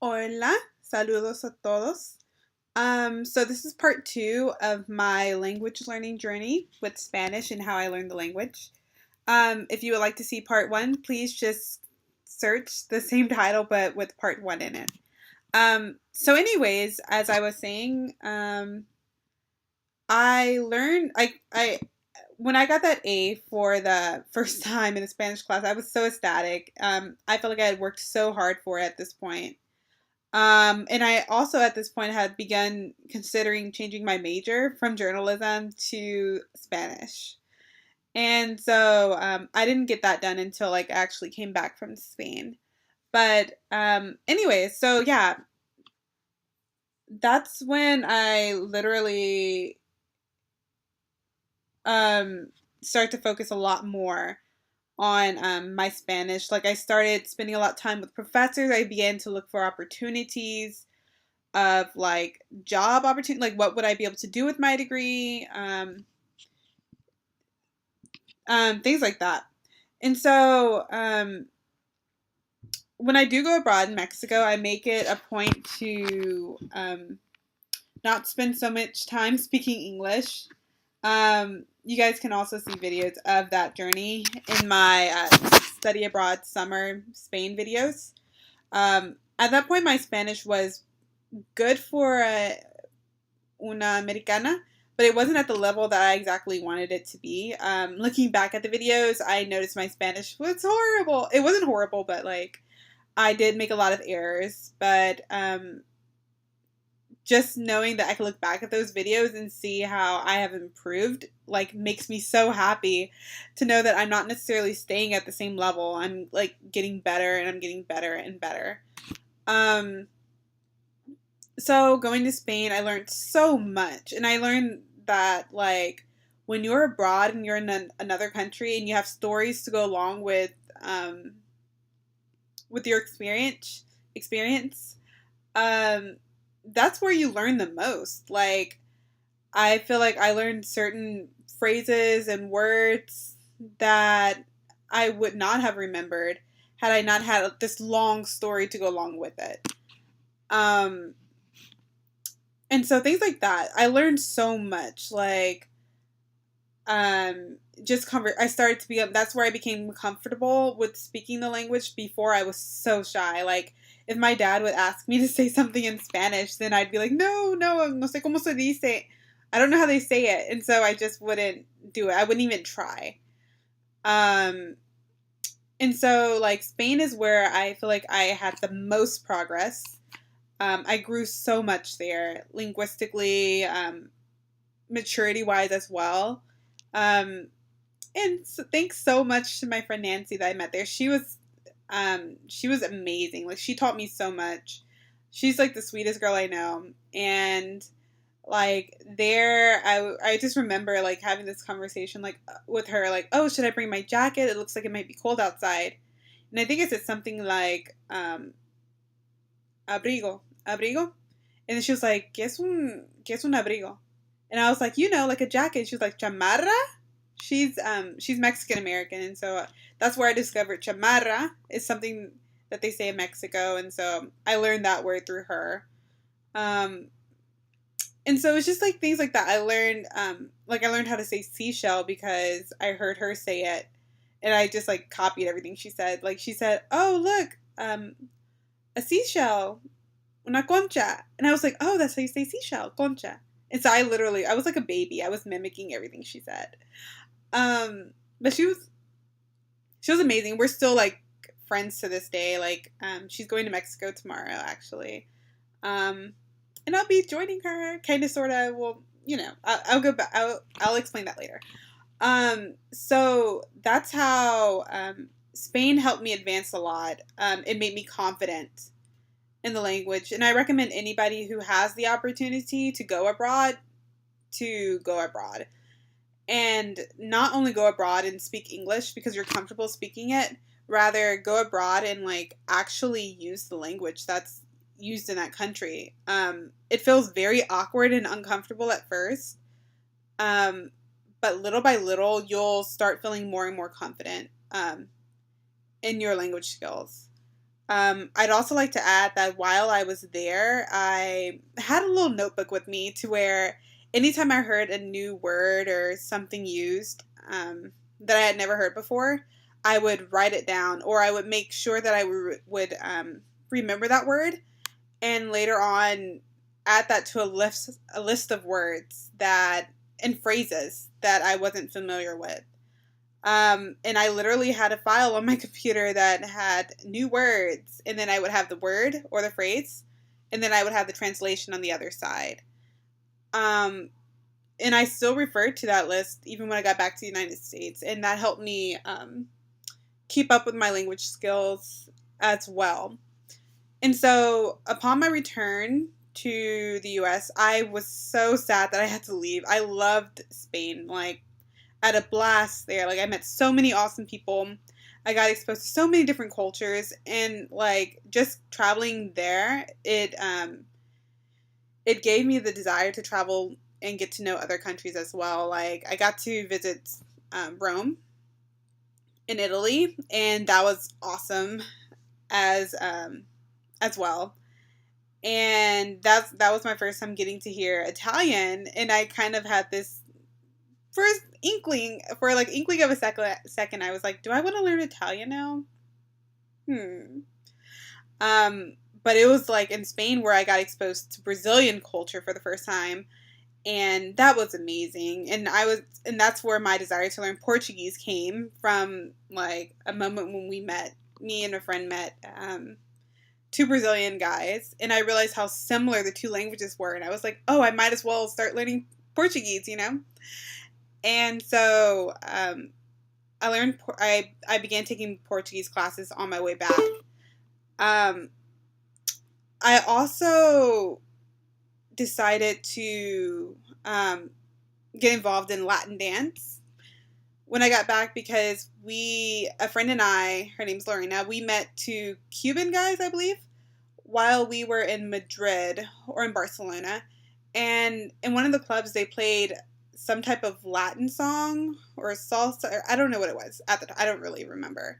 Hola, saludos a todos. So this is part two of my language learning journey with Spanish and how I learned the language. If you would like to see part one, please just search the same title but with part one in it. So anyways, as I was saying, I learned I when I got that A for the first time in a Spanish class, I was so ecstatic. I felt like I had worked so hard for it at this point. And I also at this point had begun considering changing my major from journalism to Spanish. And so I didn't get that done until like I actually came back from Spain. But anyways, so yeah, that's when I literally um, start to focus a lot more on my Spanish. Like I started spending a lot of time with professors. I began to look for opportunities of like job opportunity, like what would I be able to do with my degree, things like that. And so when I do go abroad in Mexico, I make it a point to not spend so much time speaking English. You guys can also see videos of that journey in my study abroad summer Spain videos. At that point, my Spanish was good for una americana, but it wasn't at the level that I exactly wanted it to be. Looking back at the videos, I noticed my Spanish was horrible. It wasn't horrible, but like I did make a lot of errors. But just knowing that I can look back at those videos and see how I have improved, like makes me so happy to know that I'm not necessarily staying at the same level. I'm like getting better and I'm getting better and better. Um, so going to Spain, I learned so much, and I learned that like when you're abroad and you're in another country and you have stories to go along um, with your experience, um, that's where you learn the most. Like I feel like I learned certain phrases and words that I would not have remembered had I not had this long story to go along with it. Um, and so things like that, I learned so much. Like just I started to be that's where I became comfortable with speaking the language. Before I was so shy. Like if my dad would ask me to say something in Spanish, then I'd be like, no sé cómo se dice. I don't know how they say it, and so I just wouldn't do it. I wouldn't even try. um and so like Spain is where I feel like I had the most progress. I grew so much there linguistically, maturity wise as well. Um, and so, thanks so much to my friend Nancy that I met there. She was amazing. Like she taught me so much. She's like the sweetest girl I know. And like there, I just remember like having this conversation like with her, like, oh, should I bring my jacket? It looks like it might be cold outside. And I think it said something like abrigo, abrigo. And then she was like, qué es un abrigo? And I was like, like a jacket. She was like, chamarra? She's Mexican American, and so that's where I discovered chamarra is something that they say in Mexico, and so I learned that word through her. Um, and so it's just like things like that. I learned how to say seashell because I heard her say it, and I just like copied everything she said. Like she said, "Oh look, a seashell, una concha," and I was like, "Oh, that's how you say seashell, concha." And so I was like a baby. I was mimicking everything she said. But she was amazing. We're still like friends to this day. Like, she's going to Mexico tomorrow, actually. Um, and I'll be joining her, kind of, sort of. Well, I'll go back. I'll explain that later. So that's how Spain helped me advance a lot. It made me confident in the language, and I recommend anybody who has the opportunity to go abroad to go abroad. And not only go abroad and speak English because you're comfortable speaking it, rather go abroad and like actually use the language that's used in that country. It feels very awkward and uncomfortable at first, um, but little by little, you'll start feeling more and more confident in your language skills. I'd also like to add that while I was there, I had a little notebook with me to where anytime I heard a new word or something used that I had never heard before, I would write it down, or I would make sure that I would remember that word, and later on add that to a list of words that and phrases that I wasn't familiar with. And I literally had a file on my computer that had new words, and then I would have the word or the phrase, and then I would have the translation on the other side. Um, and I still referred to that list even when I got back to the United States, and that helped me keep up with my language skills as well. And so, upon my return to the US, I was so sad that I had to leave. I loved Spain. Like, I had a blast there. Like, I met so many awesome people. I got exposed to so many different cultures, and like just traveling there, it gave me the desire to travel and get to know other countries as well. Like, I got to visit Rome in Italy, and that was awesome as well. And that was my first time getting to hear Italian, and I kind of had this first inkling of a second. I was like, do I want to learn Italian now? Hmm. But it was like in Spain where I got exposed to Brazilian culture for the first time, and that was amazing. And that's where my desire to learn Portuguese came from, like a moment when me and a friend met two Brazilian guys, and I realized how similar the two languages were, and I was like, oh, I might as well start learning Portuguese, you know? And so I began taking Portuguese classes on my way back. Um, I also decided to get involved in Latin dance when I got back, because a friend and I, her name's Lorena, we met two Cuban guys, I believe, while we were in Madrid or in Barcelona. And in one of the clubs, they played some type of Latin song or salsa, or I don't know what it was at the time. I don't really remember.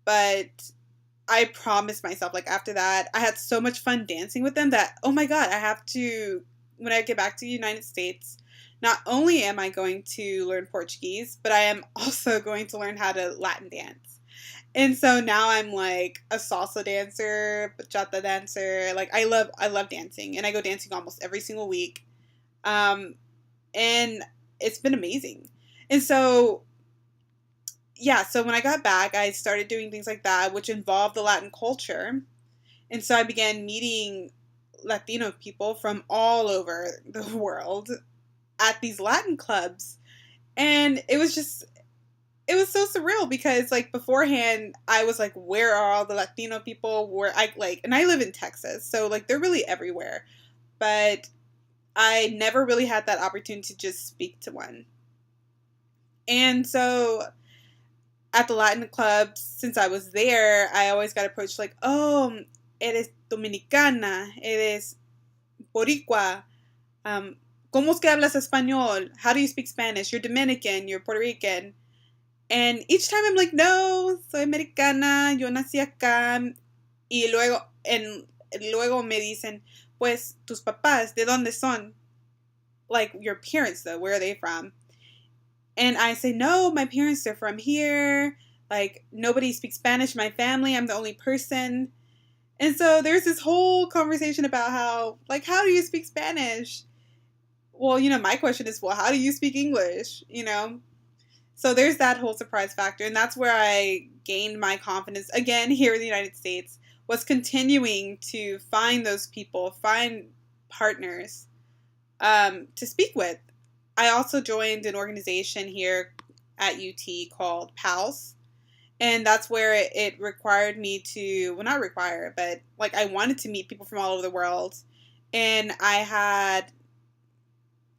But I promised myself, like, after that, I had so much fun dancing with them that, oh my God, when I get back to the United States, not only am I going to learn Portuguese, but I am also going to learn how to Latin dance. And so now I'm like a salsa dancer, bachata dancer. Like, I love dancing, and I go dancing almost every single week. Um, and it's been amazing. And so, yeah, so when I got back, I started doing things like that, which involved the Latin culture. And so I began meeting Latino people from all over the world at these Latin clubs. And it was so surreal, because like beforehand I was like, where are all the Latino people? And I live in Texas, so like they're really everywhere. But I never really had that opportunity to just speak to one. And so at the Latin clubs, since I was there, I always got approached like, oh, eres dominicana, eres boricua, ¿cómo es que hablas español? How do you speak Spanish? You're Dominican, you're Puerto Rican. And each time I'm like, no, soy americana, yo nací acá. Y luego me dicen, pues, tus papás, ¿de dónde son? Like, your parents, though, where are they from? And I say, no, my parents are from here. Like, nobody speaks Spanish in my family. I'm the only person. And so there's this whole conversation about how do you speak Spanish? Well, my question is, well, how do you speak English? So there's that whole surprise factor. And that's where I gained my confidence, again, here in the United States, was continuing to find those people, find partners to speak with. I also joined an organization here at UT called PALS. And that's where it required me to, well, not require, but like I wanted to meet people from all over the world. And I had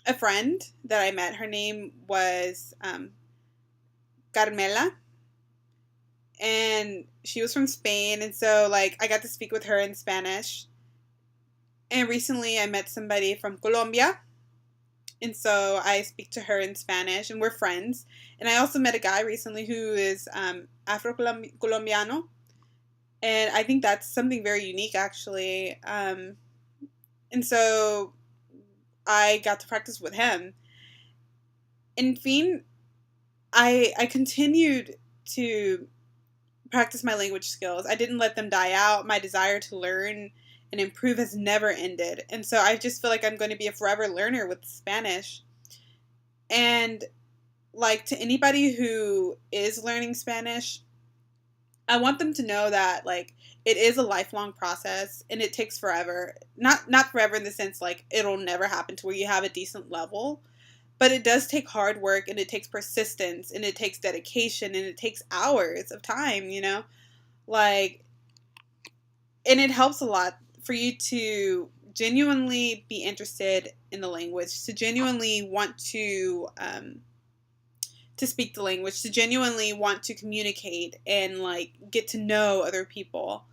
a friend that I met. Her name was Carmela. And she was from Spain. And so like I got to speak with her in Spanish. And recently I met somebody from Colombia. And so I speak to her in Spanish, and we're friends. And I also met a guy recently who is Afro-Colombiano. And I think that's something very unique, actually. And so I got to practice with him. In fin, I continued to practice my language skills. I didn't let them die out. My desire to learn and improve has never ended. And so I just feel like I'm going to be a forever learner with Spanish. And like to anybody who is learning Spanish, I want them to know that like it is a lifelong process and it takes forever. Not forever in the sense like it'll never happen to where you have a decent level, but it does take hard work and it takes persistence and it takes dedication and it takes hours of time, you know? Like, and it helps a lot for you to genuinely be interested in the language, to genuinely want to speak the language, to genuinely want to communicate and like get to know other people.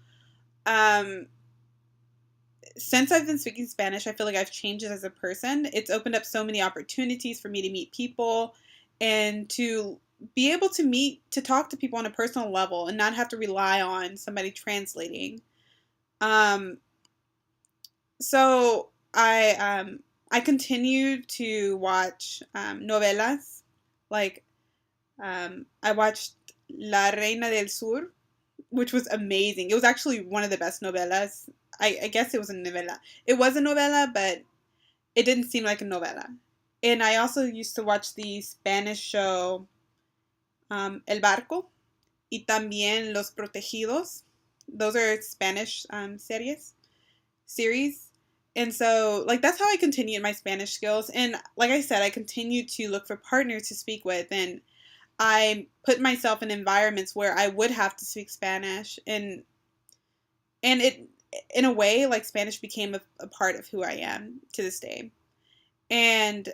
Since I've been speaking Spanish, I feel like I've changed as a person. It's opened up so many opportunities for me to meet people and to be able to talk to people on a personal level and not have to rely on somebody translating. Um, so I continue to watch novelas. Like I watched La Reina del Sur, which was amazing. It was actually one of the best novelas. I guess it was a novela. It was a novela, but it didn't seem like a novela. And I also used to watch the Spanish show El Barco y también Los Protegidos. Those are Spanish series. And so, like, that's how I continued my Spanish skills. And like I said, I continue to look for partners to speak with. And I put myself in environments where I would have to speak Spanish. And it, in a way, like, Spanish became a part of who I am to this day. And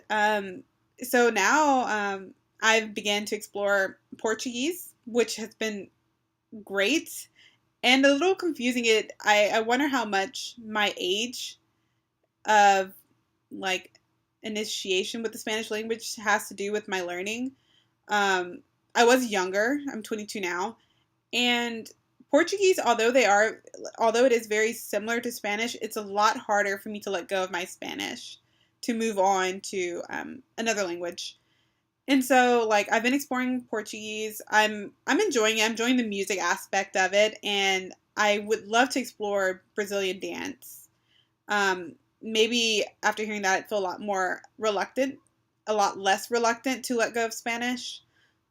so now I've began to explore Portuguese, which has been great and a little confusing. I wonder how much my age of like initiation with the Spanish language has to do with my learning. I was younger. I'm 22 now, and Portuguese, although it is very similar to Spanish, it's a lot harder for me to let go of my Spanish to move on to another language. And so, like, I've been exploring Portuguese. I'm enjoying it. I'm enjoying the music aspect of it, and I would love to explore Brazilian dance. Maybe after hearing that, I'd feel a lot less reluctant to let go of Spanish.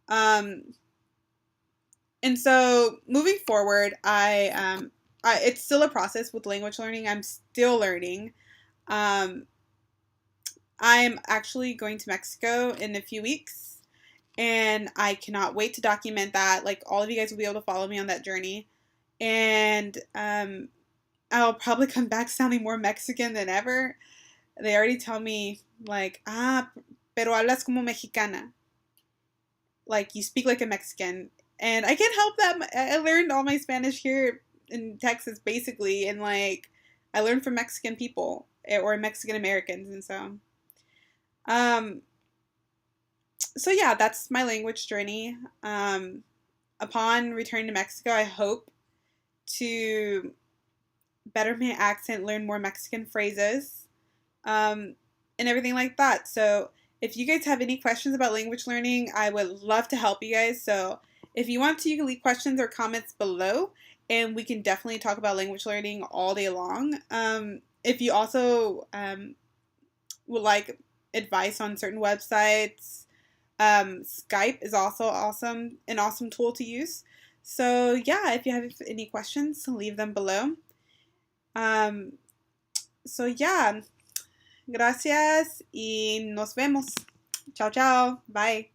And so, moving forward, it's still a process with language learning. I'm still learning. Um, I'm actually going to Mexico in a few weeks, and I cannot wait to document that. Like, all of you guys will be able to follow me on that journey. And I'll probably come back sounding more Mexican than ever. They already tell me, like, pero hablas como mexicana. Like, you speak like a Mexican. And I can't help that. I learned all my Spanish here in Texas, basically. And, like, I learned from Mexican people or Mexican Americans. And so yeah, that's my language journey. Upon returning to Mexico, I hope to better my accent, learn more Mexican phrases, and everything like that. So if you guys have any questions about language learning, I would love to help you guys. So if you want to, you can leave questions or comments below, and we can definitely talk about language learning all day long. If you also would like advice on certain websites, Skype is also an awesome tool to use. So yeah, if you have any questions, leave them below. So yeah, gracias y nos vemos. Chao, chao. Bye.